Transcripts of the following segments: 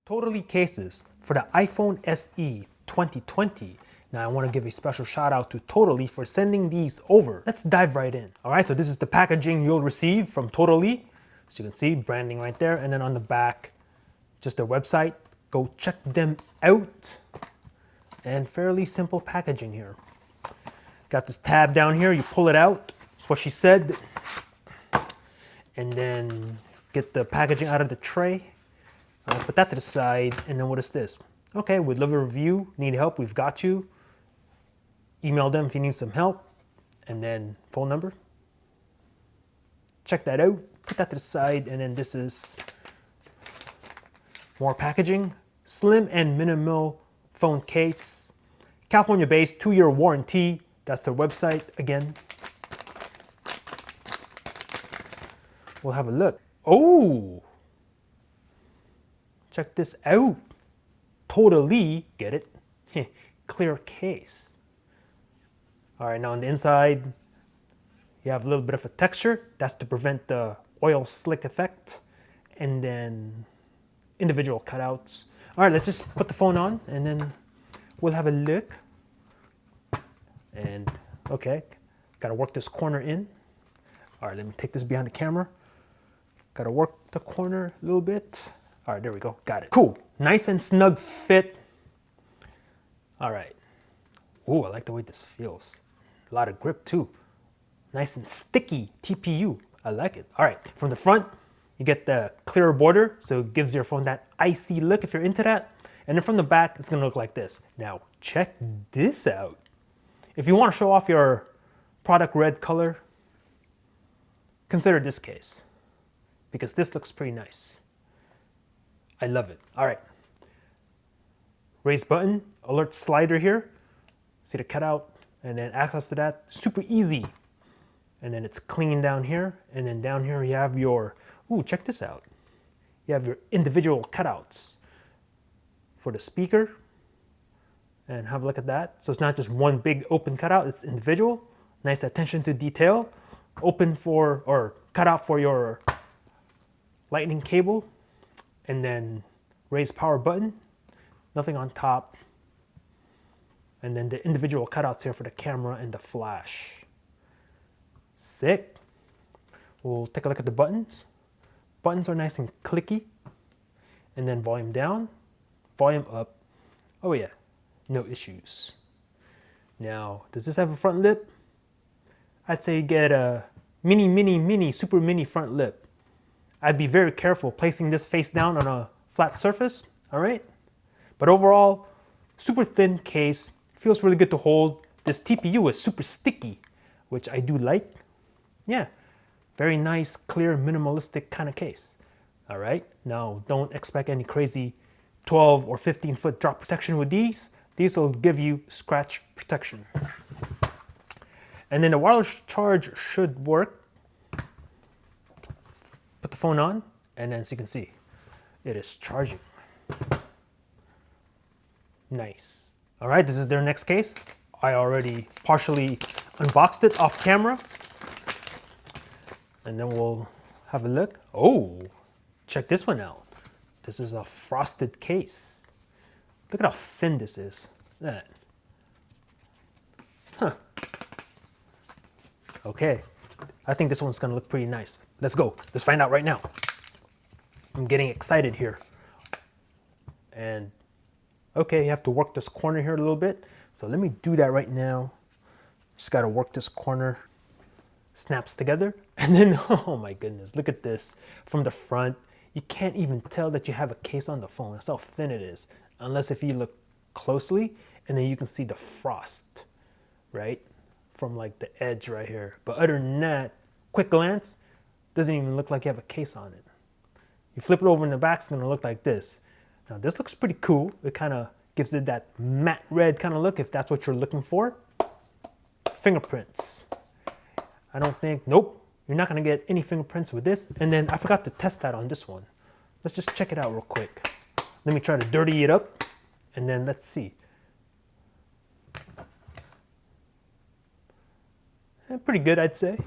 Totallee cases for the iPhone SE 2020. Now I want to give a special shout out to Totallee for sending these over. Let's dive right in. All right, so this is the packaging you'll receive from Totallee. So you can see branding right there, and then on the back, just their website. Go check them out. And fairly simple packaging here. Got this tab down here, you pull it out. That's what she said. And then get the packaging out of the tray. Put that to the side, and then what is this? Okay, we'd love a review, need help, we've got you. Email them if you need some help, and then phone number. Check that out, put that to the side, and then this is more packaging. Slim and minimal phone case. California-based, 2-year warranty. That's their website again. We'll have a look. Oh! Check this out. Totallee, get it? Clear case. All right, now on the inside, you have a little bit of a texture. That's to prevent the oil slick effect. And then individual cutouts. All right, let's just put the phone on and then we'll have a look. And okay, gotta work this corner in. All right, let me take this behind the camera. Gotta work the corner a little bit. All right, there we go, got it. Cool, nice and snug fit. All right. Ooh, I like the way this feels. A lot of grip too. Nice and sticky TPU, I like it. All right, from the front, you get the clear border, so it gives your phone that icy look if you're into that. And then from the back, it's gonna look like this. Now, check this out. If you wanna show off your product red color, consider this case, because this looks pretty nice. I love it. All right. Raise button, alert slider here. See the cutout, and then access to that, super easy. And then it's clean down here, and then down here you have your, ooh, check this out. You have your individual cutouts for the speaker, and have a look at that. So it's not just one big open cutout, it's individual. Nice attention to detail. Open for, or cutout for your lightning cable, and then raise power button, nothing on top. And then the individual cutouts here for the camera and the flash. Sick. We'll take a look at the buttons. Buttons are nice and clicky. And then volume down, volume up. Oh yeah, no issues. Now, does this have a front lip? I'd say get a super mini front lip. I'd be very careful placing this face down on a flat surface, all right? But overall, super thin case, feels really good to hold. This TPU is super sticky, which I do like. Yeah, very nice, clear, minimalistic kind of case, all right? Now, don't expect any crazy 12 or 15 foot drop protection with these. These will give you scratch protection. And then the wireless charge should work. Put the phone on, and then as you can see, it is charging. Nice. All right, this is their next case. I already partially unboxed it off camera. And then we'll have a look. Oh, check this one out. This is a frosted case. Look at how thin this is. Look at that. Huh. Okay, I think this one's gonna look pretty nice. Let's go, let's find out right now. I'm getting excited here. And okay, you have to work this corner here a little bit. So let me do that right now. Just gotta work this corner. Snaps together. And then, oh my goodness, look at this. From the front, you can't even tell that you have a case on the phone. That's how thin it is. Unless if you look closely, and then you can see the frost, right? From like the edge right here. But other than that, quick glance, doesn't even look like you have a case on it. You flip it over in the back, it's gonna look like this. Now this looks pretty cool. It kind of gives it that matte red kind of look if that's what you're looking for. Fingerprints. I don't think, nope, you're not gonna get any fingerprints with this. And then I forgot to test that on this one. Let's just check it out real quick. Let me try to dirty it up, and then let's see. Pretty good, I'd say.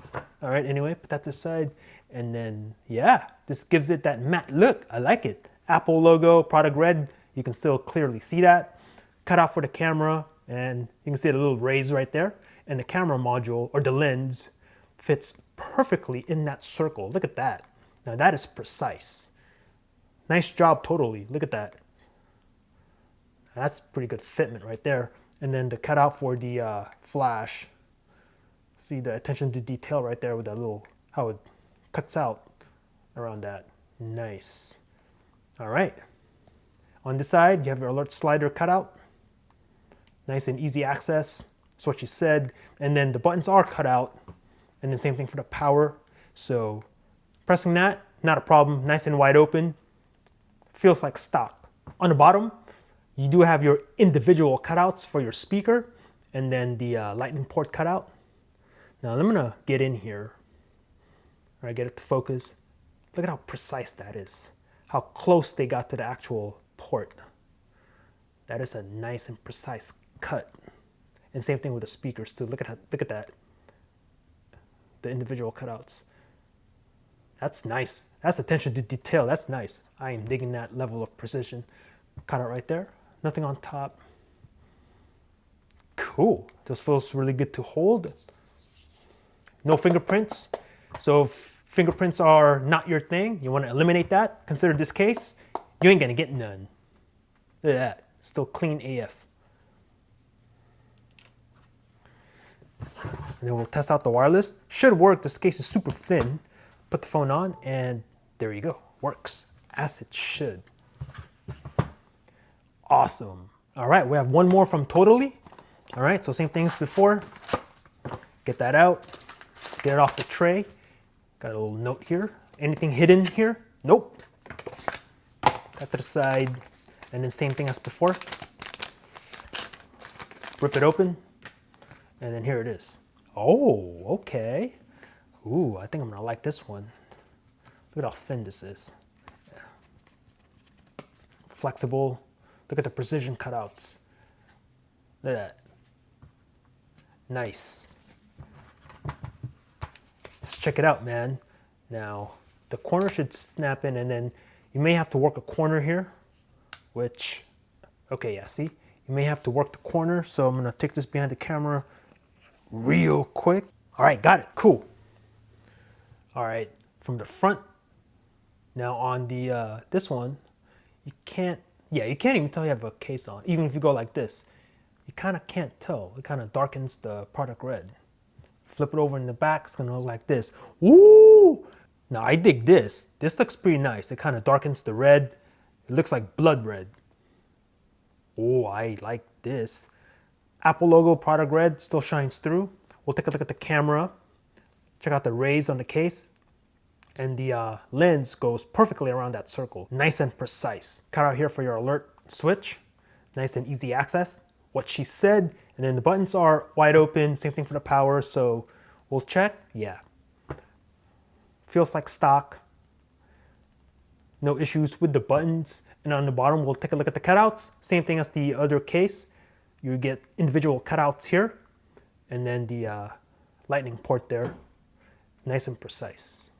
All right, anyway, put that to the side. And then, yeah, this gives it that matte look. I like it. Apple logo, product red, you can still clearly see that. Cutout for the camera, and you can see the little rays right there. And the camera module, or the lens, fits perfectly in that circle. Look at that. Now that is precise. Nice job, Totallee. Look at that. That's pretty good fitment right there. And then the cutout for the flash. See the attention to detail right there with that little, how it cuts out around that. Nice. All right. On this side, you have your alert slider cutout. Nice and easy access. That's what you said. And then the buttons are cut out. And then same thing for the power. So pressing that, not a problem. Nice and wide open. Feels like stock. On the bottom, you do have your individual cutouts for your speaker. And then the lightning port cutout. Now I'm gonna get in here. All right, get it to focus. Look at how precise that is. How close they got to the actual port. That is a nice and precise cut. And same thing with the speakers too. Look at that. The individual cutouts. That's nice. That's attention to detail. That's nice. I am digging that level of precision. Cutout right there. Nothing on top. Cool. This feels really good to hold. No fingerprints. So if fingerprints are not your thing, you want to eliminate that, consider this case. You ain't gonna get none. Look at that. Still clean AF. And then we'll test out the wireless. Should work. This case is super thin. Put the phone on and there you go. Works as it should. Awesome. All right, we have one more from Totallee. All right, so same thing as before. Get that out. Get it off the tray. Got a little note here. Anything hidden here? Nope. Got to the side. And then same thing as before. Rip it open. And then here it is. Oh, okay. Ooh, I think I'm gonna like this one. Look at how thin this is. Yeah. Flexible. Look at the precision cutouts. Look at that. Nice. Let's check it out, man. Now, the corner should snap in, and then you may have to work a corner here, which, okay, yeah, see? You may have to work the corner, so I'm gonna take this behind the camera real quick. All right, got it, cool. All right, from the front. Now on the this one, you can't even tell you have a case on. Even if you go like this, you kind of can't tell. It kind of darkens the product red. Flip it over in the back, it's gonna look like this. Ooh! Now I dig this. This looks pretty nice. It kind of darkens the red. It looks like blood red. Oh, I like this. Apple logo, product red, still shines through. We'll take a look at the camera. Check out the rays on the case. And the lens goes perfectly around that circle. Nice and precise. Cut out here for your alert switch. Nice and easy access. What she said. And then the buttons are wide open. Same thing for the power. So we'll check. Yeah. Feels like stock. No issues with the buttons. And on the bottom, we'll take a look at the cutouts. Same thing as the other case. You get individual cutouts here. And then the lightning port there. Nice and precise.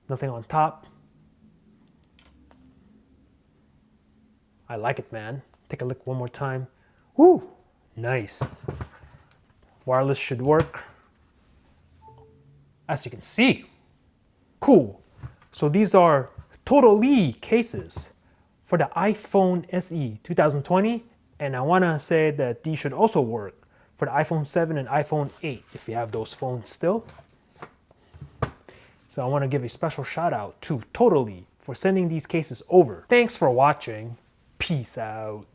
Nothing on top. I like it, man. Take a look one more time. Woo! Nice. Wireless should work. As you can see. Cool. So these are Totallee cases for the iPhone SE 2020. And I want to say that these should also work for the iPhone 7 and iPhone 8 if you have those phones still. So I want to give a special shout out to Totallee for sending these cases over. Thanks for watching. Peace out.